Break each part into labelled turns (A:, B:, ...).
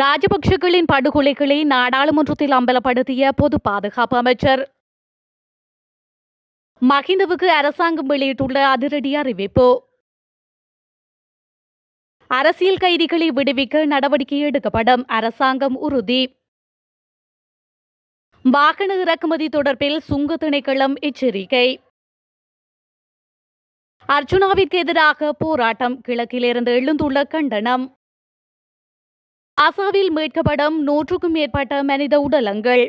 A: ராஜபக்சகளின் படுகொலைகளை நாடாளுமன்றத்தில் அம்பலப்படுத்திய பொது பாதுகாப்பு அமைச்சர். மஹிந்தவுக்கு அரசாங்கம் வெளியிட்டுள்ள அதிரடி அறிவிப்பு. அரசியல் கைதிகளை விடுவிக்க நடவடிக்கை எடுக்கப்படும், அரசாங்கம் உறுதி. வாகன இறக்குமதி தொடர்பில் சுங்க திணைக்களம் எச்சரிக்கை. அர்ஜுனாவிற்கு எதிராக போராட்டம், கிழக்கிலிருந்து எழுந்துள்ள கண்டனம். அசாவில் மீட்கப்படும் 100க்கும் மேற்பட்ட மனித உடலங்கள்.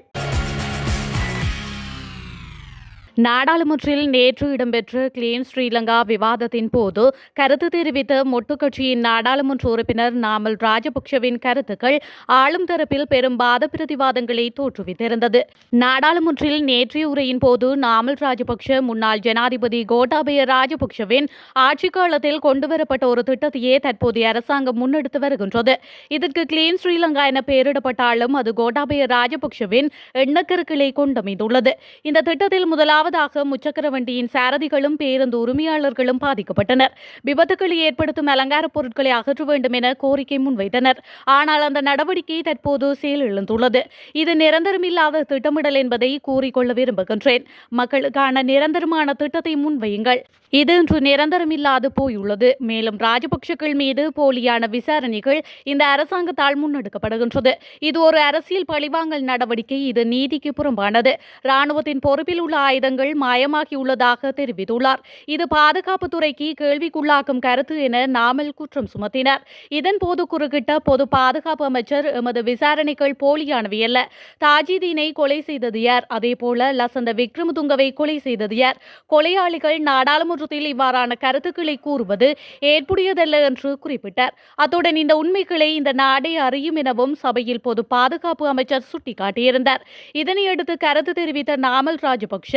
A: நாடாளுமன்றில் நேற்று இடம்பெற்ற கிளீன் ஸ்ரீலங்கா விவாதத்தின் போது கருத்து தெரிவித்த மொட்டு கட்சியின் நாடாளுமன்ற உறுப்பினர் நாமல் ராஜபக்சவின் கருத்துக்கள் ஆளும் தரப்பில் பெரும் வாத பிரதிவாதங்களை தோற்றுவித்திருந்தது. நாடாளுமன்றில் நேற்றைய உரையின் போது நாமல் ராஜபக்ஷ முன்னாள் ஜனாதிபதி கோட்டாபய ராஜபக்சவின் ஆட்சிக் காலத்தில் கொண்டுவரப்பட்ட ஒரு திட்டத்தையே தற்போதைய அரசாங்கம் முன்னெடுத்து வருகின்றது. இதற்கு கிளீன் ஸ்ரீலங்கா என பெயரிடப்பட்டாலும் அது கோட்டாபய ராஜபக்சவின் எண்ணக்கருக்களை கொண்டமைந்துள்ளது. இந்த திட்டத்தில் முதலாவது முச்சக்கர வண்டியின் சாரதிகளும் பேருந்து உரிமையாளர்களும் பாதிக்கப்பட்டனர். விபத்துக்களை ஏற்படுத்தும் அலங்கார பொருட்களை அகற்ற வேண்டும் என கோரிக்கை முன்வைத்தனர். ஆனால் அந்த நடவடிக்கை தற்போது செயலிழந்துள்ளது. இது நிரந்தரமில்லாத திட்டமிடல் என்பதை கூறிக்கொள்ள விரும்புகின்றேன். மக்களுக்கான நிரந்தரமான திட்டத்தை முன்வையுங்கள். இது இன்று நிரந்தரமில்லாது போயுள்ளது. மேலும் ராஜபக்சர்கள் மீது போலியான விசாரணைகள் இந்த அரசாங்கத்தால் முன்னெடுக்கப்படுகின்றது. இது ஒரு அரசியல் பழிவாங்கல் நடவடிக்கை. இது நீதிக்கு புறம்பானது. ராணுவத்தின் பொறுப்பில் உள்ள ஆயுதங்கள் மாயமாகியுள்ளதாக தெரிவித்துள்ளார். இது பாதுகாப்புத்துறைக்கு கேள்விக்குள்ளாக்கும் கருத்து என நாமல் குற்றம் சுமத்தினார். இதன்போது குறுக்கிட்ட பொது பாதுகாப்பு அமைச்சர், எமது விசாரணைகள் போலியானவை அல்ல. தாஜிதீனை கொலை செய்தது யார்? அதேபோல லசந்த விக்ரமதுங்கவை கொலை செய்தது யார்? கொலையாளிகள் நாடாளுமன்றத்தில் இவ்வாறான கருத்துக்களை கூறுவது ஏற்புடையதல்ல என்று குறிப்பிட்டார். அத்துடன் இந்த உண்மைகளை இந்த நாடே அறியும் எனவும் சபையில் பொது பாதுகாப்பு அமைச்சர் சுட்டிக்காட்டியிருந்தார். இதனையடுத்து கருத்து தெரிவித்த நாமல் ராஜபக்ஷ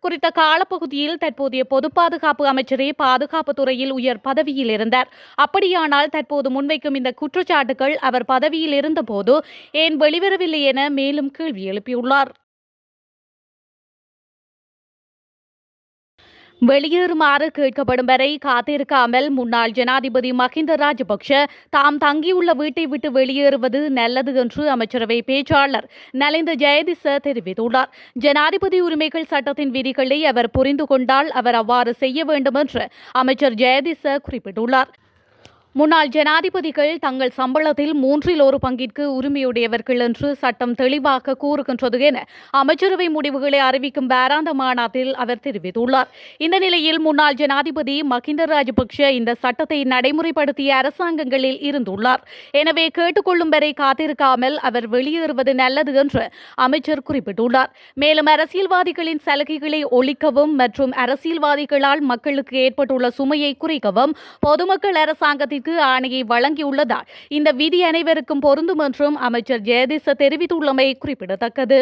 A: குறித்த காலப்பகுதியில் தற்போதைய பொது பாதுகாப்பு அமைச்சரே பாதுகாப்பு துறையில் உயர் பதவியில் இருந்தார். அப்படியானால் தற்போது முன்வைக்கும் இந்த குற்றச்சாட்டுகள் அவர் பதவியில் இருந்தபோது ஏன் வெளிவரவில்லை என மேலும் கேள்வி எழுப்பியுள்ளார். வெளியேறுமாறு கேட்கப்படும் வரை காத்திருக்காமல் முன்னாள் ஜனாதிபதி மஹிந்த ராஜபக்ஷ தாம் தங்கியுள்ள வீட்டை விட்டு வெளியேறுவது நல்லது என்று அமைச்சரவை பேச்சாளர் நலிந்த ஜெயதிச தெரிவித்துள்ளார். ஜனாதிபதி உரிமைகள் சட்டத்தின் விதிகளை அவர் புரிந்து கொண்டால் அவர் அவ்வாறு செய்ய வேண்டும் என்று அமைச்சர் ஜெயதிச குறிப்பிட்டுள்ளார். முன்னாள் ஜனாதிபதிகள் தங்கள் சம்பளத்தில் 1/3 பங்கிற்கு உரிமையுடையவர்கள் என்று சட்டம் தெளிவாக கூறுகின்றது என அமைச்சரவை முடிவுகளை அறிவிக்கும் வாராந்த மாநாட்டில் அவர் தெரிவித்துள்ளார். இந்த நிலையில் முன்னாள் ஜனாதிபதி மஹிந்த ராஜபக்ஷ இந்த சட்டத்தை நடைமுறைப்படுத்திய அரசாங்கங்களில் இருந்துள்ளார். எனவே கேட்டுக்கொள்ளும் வரை காத்திருக்காமல் அவர் வெளியேறுவது நல்லது என்று அமைச்சர் குறிப்பிட்டுள்ளார். மேலும் அரசியல்வாதிகளின் சலுகைகளை ஒழிக்கவும் மற்றும் அரசியல்வாதிகளால் மக்களுக்கு ஏற்பட்டுள்ள சுமையை குறைக்கவும் பொதுமக்கள் அரசாங்கத்திற்கு ஆணையை வழங்கியுள்ளதால் இந்த விதி அனைவருக்கும் பொருந்தும் என்றும் அமைச்சர் ஜெயதிச தெரிவித்துள்ளமை குறிப்பிடத்தக்கது.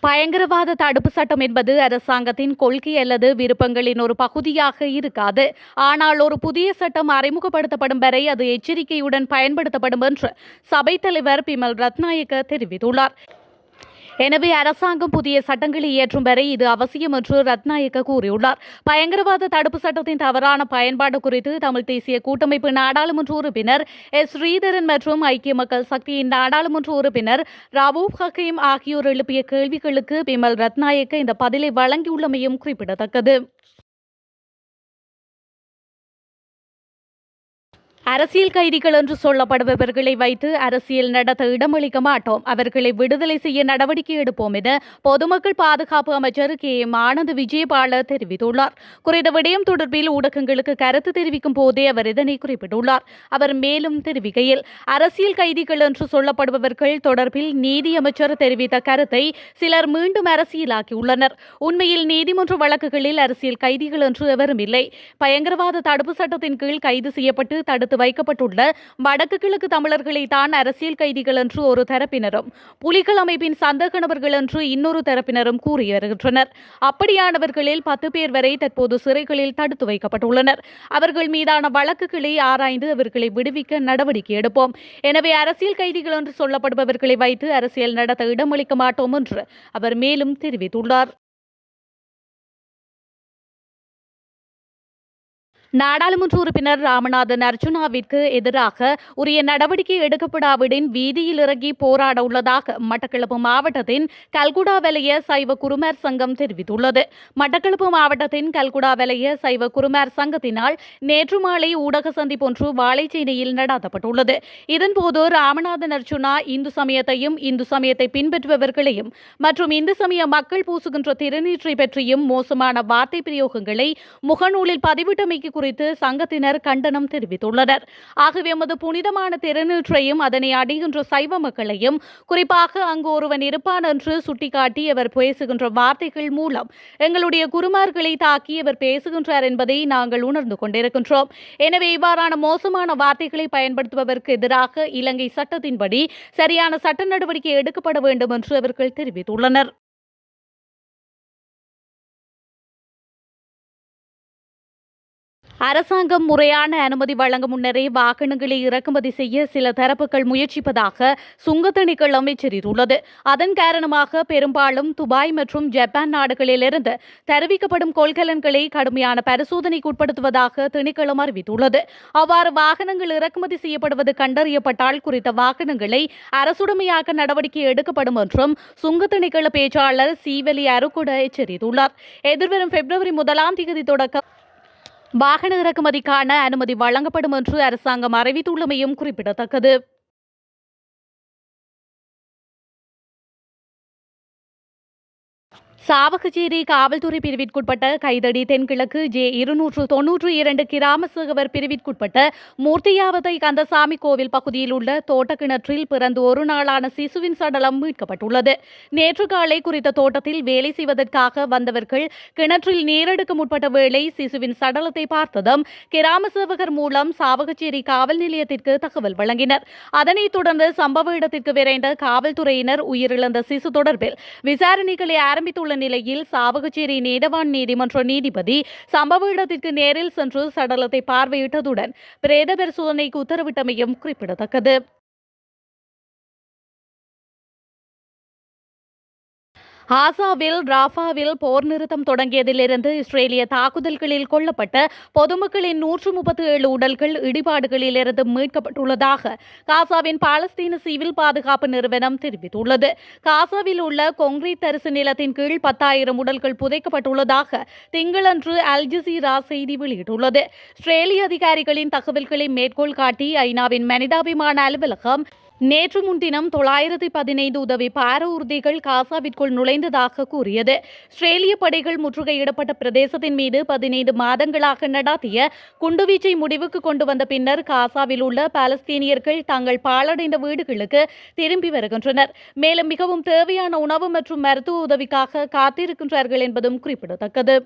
A: பயங்கரவாத தடுப்பு சட்டம் என்பது அரசாங்கத்தின் கொள்கை அல்லது விருப்பங்களின் ஒரு பகுதியாக இருக்காது. ஆனால் ஒரு புதிய சட்டம் அறிமுகப்படுத்தப்படும் வரை அது எச்சரிக்கையுடன் பயன்படுத்தப்படும் என்று சபைத் தலைவர் பிமல் ரத்நாயக்க தெரிவித்துள்ளார். எனவே அரசாங்கம் புதிய சட்டங்களை இயற்றும் வரை இது அவசியம் என்று ரத்நாயக்க கூறியுள்ளார். பயங்கரவாத தடுப்பு சட்டத்தின் தவறான பயன்பாடு குறித்து தமிழ் தேசிய கூட்டமைப்பு நாடாளுமன்ற உறுப்பினர் எஸ். ஸ்ரீதரன் மற்றும் ஐக்கிய மக்கள் சக்தியின் நாடாளுமன்ற உறுப்பினர் ரவூப் ஹக்கீம் ஆகியோர் எழுப்பிய கேள்விகளுக்கு பிமல் ரத்நாயக்க இந்த பதிலை வழங்கியுள்ளமையும் குறிப்பிடத்தக்கது. அரசியல் கைதிகள் என்று சொல்லப்படுபவர்களை வைத்து அரசியல் நடத்த இடமளிக்க மாட்டோம். அவர்களை விடுதலை செய்ய நடவடிக்கை எடுப்போம் என பொதுமக்கள் பாதுகாப்பு அமைச்சர் கே.எம். ஆனந்த் விஜயபால தெரிவித்துள்ளார். குறித்த விடயம் தொடர்பில் ஊடகங்களுக்கு கருத்து தெரிவிக்கும் போதே அவர் இதனை குறிப்பிட்டுள்ளார். அவர் மேலும் தெரிவிக்கையில், அரசியல் கைதிகள் என்று சொல்லப்படுபவர்கள் தொடர்பில் நீதி அமைச்சர் தெரிவித்த கருத்தை சிலர் மீண்டும் அரசியலாக்கியுள்ளனர். உண்மையில் நீதிமன்ற வழக்குகளில் அரசியல் கைதிகள் என்று எவரும் இல்லை. பயங்கரவாத தடுப்பு சட்டத்தின் கீழ் கைது செய்யப்பட்டு தடுத்து வைக்கப்பட்டுள்ள வடக்கு கிழக்கு தமிழர்களை தான் அரசியல் கைதிகள் என்று ஒரு தரப்பினரும் புலிகள் அமைப்பின் சந்தேக நபர்கள் என்று இன்னொரு தரப்பினரும் கூறி வருகின்றனர். அப்படியானவர்களில் 10 பேர் வரை தற்போது சிறைகளில் தடுத்து வைக்கப்பட்டுள்ளனர். அவர்கள் மீதான வழக்குகளை ஆராய்ந்து அவர்களை விடுவிக்க நடவடிக்கை எடுப்போம். எனவே அரசியல் கைதிகள் என்று சொல்லப்படுபவர்களை வைத்து அரசியல் நடத்த இடமளிக்க மாட்டோம் என்று அவர் மேலும் தெரிவித்துள்ளார். நாடாளுமன்ற உறுப்பினர் ராமநாதன் அர்ச்சுனாவிற்கு எதிராக உரிய நடவடிக்கை எடுக்கப்படாவிடின் வீதியில் இறங்கி போராட உள்ளதாக மட்டக்களப்பு மாவட்டத்தின் கல்குடா வலய சைவ குருமார் சங்கம் தெரிவித்துள்ளது. மட்டக்களப்பு மாவட்டத்தின் கல்குடா வலய சைவ குருமார் சங்கத்தினால் நேற்று மாலை ஊடக சந்திப்பொன்று வாழைச்சேனையில் நடாத்தப்பட்டுள்ளது. இதன்போது ராமநாதன் அர்ச்சுனா இந்து சமயத்தையும் இந்து சமயத்தை பின்பற்றுபவர்களையும் மற்றும் இந்து சமய மக்கள் பூசுகின்ற திருநீற்றை பற்றியும் மோசமான வார்த்தை பிரயோகங்களை முகநூலில் பதிவிட்டமைக்கு குறித்து சங்கத்தினர் கண்டனம் தெரிவித்துள்ளனர். ஆகவே எமது புனிதமான திருநீற்றையும் அதனை அடைகின்ற சைவ மக்களையும் குறிப்பாக அங்கு ஒருவன் இருப்பான் என்று சுட்டிக்காட்டி அவர் பேசுகின்ற வார்த்தைகள் மூலம் எங்களுடைய குருமார்களை தாக்கி அவர் பேசுகின்றார் என்பதை நாங்கள் உணர்ந்து கொண்டிருக்கின்றோம். எனவே இவ்வாறான மோசமான வார்த்தைகளை பயன்படுத்துபவருக்கு எதிராக இலங்கை சட்டத்தின்படி சரியான சட்ட நடவடிக்கை எடுக்கப்பட வேண்டும் என்று அவர்கள் தெரிவித்துள்ளனர். அரசாங்கம் முறையான அனுமதி வழங்க முன்னரே வாகனங்களை இறக்குமதி செய்ய சில தரப்புகள் முயற்சிப்பதாக சுங்கத் திணைக்களம் எச்சரித்துள்ளது. அதன் காரணமாக பெரும்பாலும் துபாய் மற்றும் ஜப்பான் நாடுகளிலிருந்து தெரிவிக்கப்படும் கொள்கலன்களை கடுமையான பரிசோதனைக்கு உட்படுத்துவதாக திணைக்களம் அறிவித்துள்ளது. அவ்வாறு வாகனங்கள் இறக்குமதி செய்யப்படுவது கண்டறியப்பட்டால் குறித்த வாகனங்களை அரசுடைமையாக்க நடவடிக்கை எடுக்கப்படும் என்றும் சுங்கத் திணைக்கள பேச்சாளர் சீவலி அருகுட எச்சரித்துள்ளார். எதிர்வரும் பிப்ரவரி 1 தொடக்கம் வாகன இறக்குமதிக்கான அனுமதி வழங்கப்படும் என்று அரசாங்கம் அறிவித்துள்ளமையும் குறிப்பிடத்தக்கது. சாவகச்சேரி காவல்துறை பிரிவிற்குட்பட்ட கைதடி தென்கிழக்கு J292 கிராம சேகவர் பிரிவிற்குட்பட்ட மூர்த்தியாவதை கந்தசாமி கோவில் பகுதியில் உள்ள தோட்டக்கிணற்றில் பிறந்து ஒரு நாளான சிசுவின் சடலம் மீட்கப்பட்டுள்ளது. நேற்று காலை குறித்த தோட்டத்தில் வேலை செய்வதற்காக வந்தவர்கள் கிணற்றில் நீரெடுக்க முற்பட்ட வேளை சிசுவின் சடலத்தை பார்த்ததும் கிராம சேவகர் மூலம் சாவகச்சேரி காவல் நிலையத்திற்கு தகவல் வழங்கினர். அதனைத் தொடர்ந்து சம்பவ இடத்திற்கு விரைந்த காவல்துறையினர் உயிரிழந்த சிசு தொடர்பில் விசாரணைகளை ஆரம்பித்துள்ள நிலையில் சாவகச்சேரி நீதவான் நீதிமன்ற நீதிபதி சம்பவ இடத்திற்கு நேரில் சென்று சடலத்தை பார்வையிட்டதுடன் பிரேத பரிசோதனைக்கு உத்தரவிட்டமையும் குறிப்பிடத்தக்கது. ஆசாவில் ராஃபாவில் போர் நிறுத்தம் தொடங்கியதிலிருந்து இஸ்ரேலிய தாக்குதல்களில் கொல்லப்பட்ட பொதுமக்களின் 137 உடல்கள் இடிபாடுகளிலிருந்து மீட்கப்பட்டுள்ளதாக காசாவின் பாலஸ்தீன சிவில் பாதுகாப்பு நிறுவனம் தெரிவித்துள்ளது. காசாவில் உள்ள கொங்கிரீட் தரிசு நிலத்தின் கீழ் 10,000 உடல்கள் புதைக்கப்பட்டுள்ளதாக திங்களன்று அல் ஜசீரா செய்தி வெளியிட்டுள்ளது. இஸ்ரேலிய அதிகாரிகளின் தகவல்களை மேற்கோள் காட்டி ஐநாவின் மனிதாபிமான அலுவலகம் நேற்று முன்தினம் 915 உதவி பார ஊர்திகள் காசாவிற்குள் நுழைந்ததாக கூறியது. இஸ்ரேலிய படைகள் முற்றுகையிடப்பட்ட பிரதேசத்தின் மீது 15 மாதங்களாக நடாத்திய குண்டுவீச்சை முடிவுக்கு கொண்டு வந்த பின்னர் காசாவில் உள்ள பாலஸ்தீனியர்கள் தங்கள் பாழடைந்த வீடுகளுக்கு திரும்பி வருகின்றனர். மேலும் மிகவும் தேவையான உணவு மற்றும் மருத்துவ உதவிக்காக காத்திருக்கின்றார்கள் என்பதும் குறிப்பிடத்தக்கது.